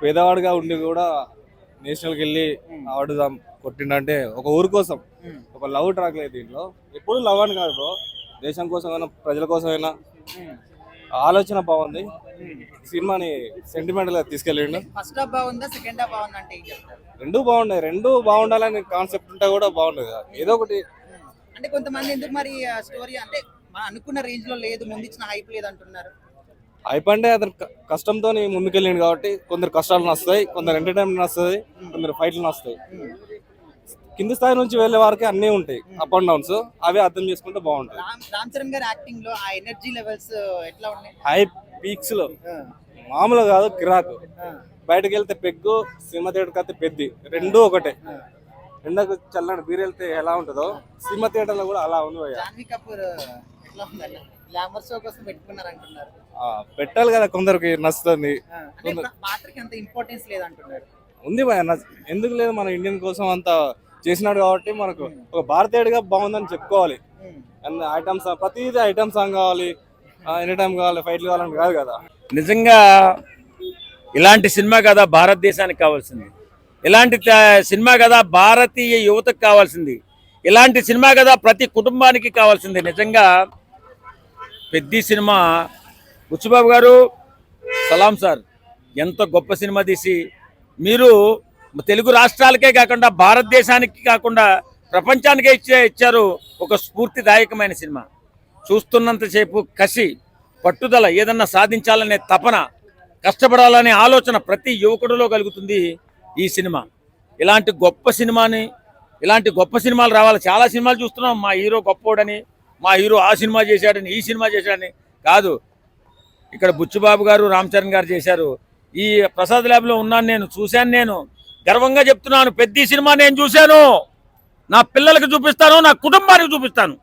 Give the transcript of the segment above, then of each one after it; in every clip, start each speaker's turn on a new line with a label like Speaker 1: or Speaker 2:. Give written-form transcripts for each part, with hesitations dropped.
Speaker 1: పేదవాడిగా ఉండి కూడా నేషనల్కి వెళ్ళి ఆడుదాం కొట్టిండంటే ఒక ఊరు కోసం ఒక లవ్ ట్రాక్ లేదు దీంట్లో. ఎప్పుడు లవ్ అని కాదు బ్రో, దేశం కోసమైనా ప్రజల కోసమైనా ఆలోచన బాగుంది. సినిమాని సెంటిమెంటల్ గా తీసుకెళ్ళిండు.
Speaker 2: ఫస్ట్ హాఫ్ బాగుందా, సెకండ్ హాఫ్ బాగుందా అంటే ఏం చెప్తారు?
Speaker 1: రెండు బాగున్నాయి, రెండు బాగుండాలని కాన్సెప్ట్ ఉంటే కూడా బాగుండదు కదా, ఏదో ఒకటి.
Speaker 2: అంటే కొంతమంది ఎందుకు మరి స్టోరీ అంటే మనం అనుకున్న రేంజ్ లో లేదు, ముందు ఇచ్చిన హైప్ లేదు అంటున్నారు.
Speaker 1: అయిపోయింటే అతను కష్టంతో ముందుకెళ్ళిండు కాబట్టి కొందరు కష్టాలు నస్తాయి, కొందరు ఎంటర్టైన్మెంట్ వస్తుంది, కొందరు ఫైట్లు నస్తాయి. కింది స్థాయి నుంచి వెళ్ళే వారికి అన్నీ ఉంటాయి, అప్ అండ్ డౌన్స్, అవే అర్థం చేసుకుంటే బాగుంటాయి.
Speaker 2: రామ్ చరణ్ గారి యాక్టింగ్ లో ఆ ఎనర్జీ లెవెల్స్ ఎట్లా ఉన్నాయి?
Speaker 1: హై పీక్స్ లో మామూలు కాదు, కిరాకు. బయటకు వెళ్తే పెగ్గు, సినిమా థియేటర్కి వెళ్తే పెద్ది, రెండూ ఒకటే. ఎండకు చల్లని బీర్ వెళ్తే ఎలా ఉంటుందో సినిమా థియేటర్ లో కూడా అలా ఉంది.
Speaker 2: జాన్వీ కపూర్ ఎట్లా ఉందండి? గ్లామర్ షో కోసం పెట్టుకున్నారు అంటున్నారు.
Speaker 1: పెట్టాలి కదా, కొందరికి నచ్చుతుంది.
Speaker 2: పాత్రకి అంత ఇంపార్టెన్స్ లేదంటున్నారు.
Speaker 1: ఉంది భయ, ఎందుకు లేదు, మన ఇండియన్ కోసం అంత చేసినాడు కాబట్టి మనకు ఒక భారతీయుడిగా బాగుందని చెప్పుకోవాలి. ఐటమ్ సాంగ్, ప్రతిదీ ఐటమ్ సాంగ్ కావాలి, ఎనీ టైం కావాలి, ఫైట్లు కావాలని కాదు కదా.
Speaker 3: నిజంగా ఇలాంటి సినిమా కదా భారతదేశానికి కావాల్సింది, ఇలాంటి సినిమా కదా భారతీయ యువతకు కావాల్సింది, ఇలాంటి సినిమా కదా ప్రతి కుటుంబానికి కావాల్సింది. నిజంగా పెద్ద సినిమా. బుచ్చిబాబు గారు సలాం సార్, ఎంత గొప్ప సినిమా తీసి మీరు తెలుగు రాష్ట్రాలకే కాకుండా భారతదేశానికి కాకుండా ప్రపంచానికే ఇచ్చారు ఒక స్ఫూర్తిదాయకమైన సినిమా. చూస్తున్నంతసేపు కసి, పట్టుదల, ఏదన్నా సాధించాలనే తపన, కష్టపడాలనే ఆలోచన ప్రతి యువకుడిలో కలుగుతుంది ఈ సినిమా. ఇలాంటి గొప్ప సినిమాలు రావాలి. చాలా సినిమాలు చూస్తున్నాం, మా హీరో గొప్పోడని, మా హీరో ఆ సినిమా చేశాడని, ఈ సినిమా చేశాడని. కాదు, ఇక్కడ బుచ్చిబాబు గారు, రామ్ చరణ్ గారు చేశారు. ఈ ప్రసాద్ ల్యాబ్లో ఉన్నాను, నేను చూశాను, నేను గర్వంగా చెప్తున్నాను, పెద్ద సినిమా నేను చూశాను, నా పిల్లలకు చూపిస్తాను, నా కుటుంబానికి చూపిస్తాను.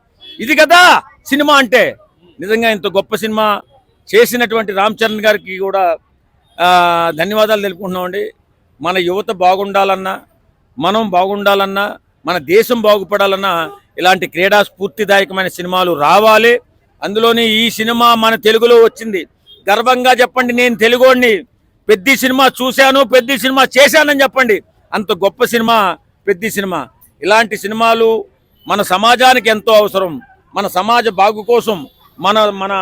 Speaker 3: ఇది కదా సినిమా అంటే. నిజంగా ఇంత గొప్ప సినిమా చేసినటువంటి రామ్ చరణ్ గారికి కూడా ధన్యవాదాలు తెలుపుకుంటున్నామండి. మన యువత బాగుండాలన్నా, మనం బాగుండాలన్నా, మన దేశం బాగుపడాలన్నా ఇలాంటి క్రీడా స్ఫూర్తిదాయకమైన సినిమాలు రావాలి. అందులోని ఈ సినిమా మన తెలుగులో వచ్చింది. గర్వంగా చెప్పండి, నేను తెలుగోడిని, పెద్ద సినిమా చూశాను, పెద్ద సినిమా చేశానని చెప్పండి. అంత గొప్ప సినిమా పెద్ద సినిమా. ఇలాంటి సినిమాలు మన సమాజానికి ఎంతో అవసరం. మన సమాజ బాగు కోసం, మన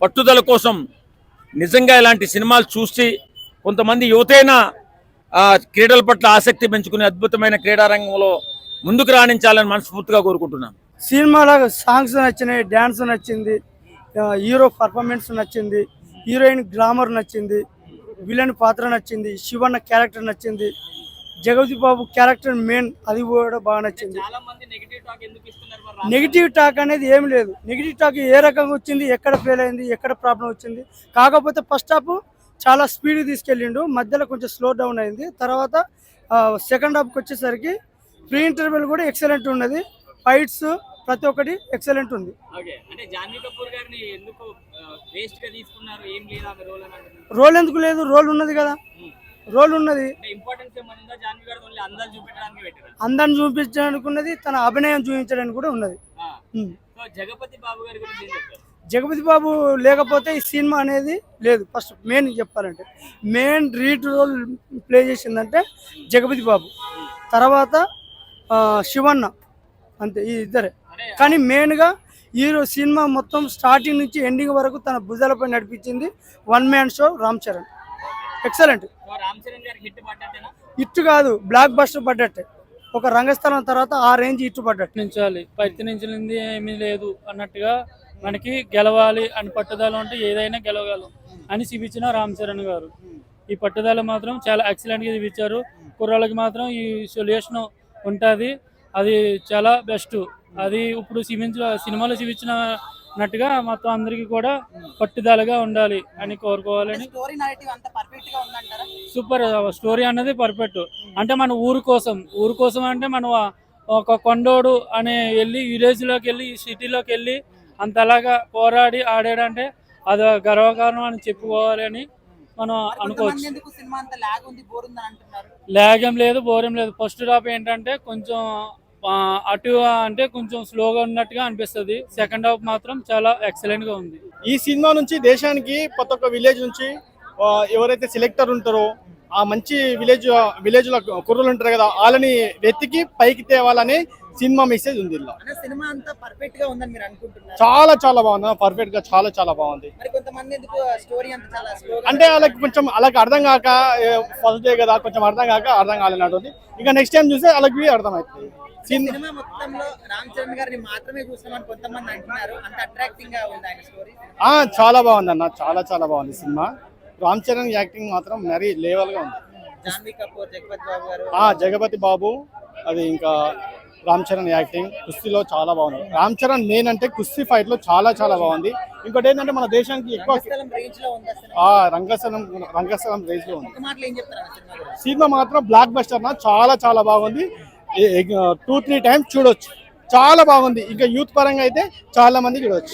Speaker 3: పట్టుదల కోసం నిజంగా ఇలాంటి సినిమాలు చూసి కొంతమంది యువతైనా క్రీడల పట్ల ఆసక్తి పెంచుకునే అద్భుతమైన క్రీడారంగంలో ముందుకు రాణించాలని మనస్ఫూర్తిగా కోరుకుంటున్నాను.
Speaker 4: సినిమాలో సాంగ్స్ నచ్చినాయి, డ్యాన్స్ నచ్చింది, హీరో పర్ఫార్మెన్స్ నచ్చింది, హీరోయిన్ గ్లామర్ నచ్చింది, విలన్ పాత్ర నచ్చింది, శివన్న క్యారెక్టర్ నచ్చింది, జగపతి బాబు క్యారెక్టర్ మెయిన్ అది కూడా బాగా నచ్చింది. నెగిటివ్ టాక్ అనేది ఏమి లేదు. నెగిటివ్ టాక్ ఏ రకంగా వచ్చింది, ఎక్కడ ఫెయిల్ అయింది, ఎక్కడ ప్రాబ్లం వచ్చింది. కాకపోతే ఫస్ట్ హాఫ్ చాలా స్పీడ్ తీసుకెళ్ళిండు, మధ్యలో కొంచెం స్లో డౌన్ అయింది. తర్వాత సెకండ్ హాఫ్కి వచ్చేసరికి ప్రీ ఇంటర్వెల్ కూడా ఎక్సలెంట్ ఉన్నది, ఫైట్స్ ప్రతి ఒక్కటి ఎక్సలెంట్ ఉంది. రోల్ ఎందుకు లేదు, రోల్ ఉన్నది కదా, రోల్ ఉన్నది. అందాన్ని చూపించడానికి ఉన్నది, తన అభినయం చూపించడానికి కూడా ఉన్నది. జగపతి బాబు లేకపోతే ఈ సినిమా అనేది లేదు. ఫస్ట్ మెయిన్ చెప్పాలంటే మెయిన్ లీడ్ రోల్ ప్లే చేసిందంటే జగపతి బాబు, తర్వాత శివన్న, అంతే, ఈ ఇద్దరే. కానీ మెయిన్గా హీరో సినిమా మొత్తం స్టార్టింగ్ నుంచి ఎండింగ్ వరకు తన భుజాలపై నడిపించింది one man show Ram Charan. Excellent. Hit కాదు, బ్లాక్ బస్టర్ పడ్డట్టే. ఒక రంగస్థలం తర్వాత ఆ రేంజ్ హిట్ పడ్డట్టు.
Speaker 5: నుంచాలి, ప్రయత్నించింది ఏమీ లేదు అన్నట్టుగా మనకి గెలవాలి అని పట్టుదల ఉంటే ఏదైనా గెలవగలం అని చూపించిన రామ్ చరణ్ గారు. ఈ పట్టుదల మాత్రం చాలా ఎక్సలెంట్గా చూపించారు. కుర్రాళ్ళకి మాత్రం ఈ సొల్యూషన్ ఉంటుంది, అది చాలా బెస్ట్. అది ఇప్పుడు సినిమాలో చూపించినట్టుగా మొత్తం అందరికీ కూడా పట్టుదలగా ఉండాలి అని కోరుకోవాలని. సూపర్ స్టోరీ అన్నది పర్ఫెక్ట్. అంటే మన ఊరు కోసం అంటే మనం ఒక కొండోడు అనే వెళ్ళి విలేజ్లోకి వెళ్ళి సిటీలోకి వెళ్ళి అంతలాగా పోరాడి ఆడాడంటే అది గర్వకారణం అని చెప్పుకోవాలి అని మనం అనుకోవచ్చు. లాగ్ ఏం లేదు, బోర్ ఏం లేదు. ఫస్ట్ హాఫ్ ఏంటంటే కొంచెం అటు అంటే కొంచెం స్లోగా ఉన్నట్టుగా అనిపిస్తుంది. సెకండ్ హాఫ్ మాత్రం చాలా ఎక్సలెంట్ గా ఉంది.
Speaker 6: ఈ సినిమా నుంచి దేశానికి ప్రతి ఒక్క విలేజ్ నుంచి ఎవరైతే సెలెక్టర్ ఉంటారో ఆ మంచి విలేజ్ లో కుర్రలు ఉంటారు కదా, వాళ్ళని వెతికి పైకి తేవాలని సినిమా మెసేజ్ ఉంది ఇలా.
Speaker 2: అన్న సినిమా అంతా పర్ఫెక్ట్ గా ఉందని మీరు అనుకుంటున్నారు?
Speaker 6: చాలా బాగుంది, పర్ఫెక్ట్ గా చాలా బాగుంది.
Speaker 2: మరి కొంతమంది ఎందుకు స్టోరీ అంతా చాలా స్లో,
Speaker 6: అంటే వాళ్ళకి అర్థం కాక, ఫస్ట్ డే కదా కొంచెం అర్థం కాలేనట్టుంది. ఇంకా నెక్స్ట్ టైం చూస్తే వాళ్ళకి అర్థం అవుతుంది.
Speaker 2: సినిమా మొత్తంలో రామ్ చరణ్ గారిని మాత్రమే చూస్తామని కొంతమంది అంటున్నారు. అంత అట్రాక్టింగ్ గా ఉంది ఆయన స్టోరీ.
Speaker 6: చాలా బాగుంది అన్న, చాలా బాగుంది సినిమా. రామ్ చరణ్ యాక్టింగ్ మాత్రం మరీ లెవెల్ గా ఉంది.
Speaker 2: జాన్వీ కపూర్, జగపతి బాబు గారు,
Speaker 6: జగపతి బాబు, అది ఇంకా రామ్ చరణ్ యాక్టింగ్ కుస్తీలో చాలా బాగుంది. రామ్ చరణ్ మెయిన్ అంటే కుస్తీ ఫైట్ లో చాలా బాగుంది. ఇంకోటి ఏంటంటే మన దేశానికి ఎక్కువ
Speaker 2: రేంజ్ లో ఉంది సినిమా.
Speaker 6: రంగస్థలం రేంజ్ లో ఉంది.
Speaker 2: ఒక మాటలో ఏం చెప్తారు అన్న సినిమా గురించి?
Speaker 6: సినిమా మాత్రం బ్లాక్ బస్టర్ నా, చాలా బాగుంది. 2-3 టైమ్స్ చూడొచ్చు, చాలా బాగుంది. ఇంకా యూత్ పరంగా అయితే చాలా మంది చూడొచ్చు.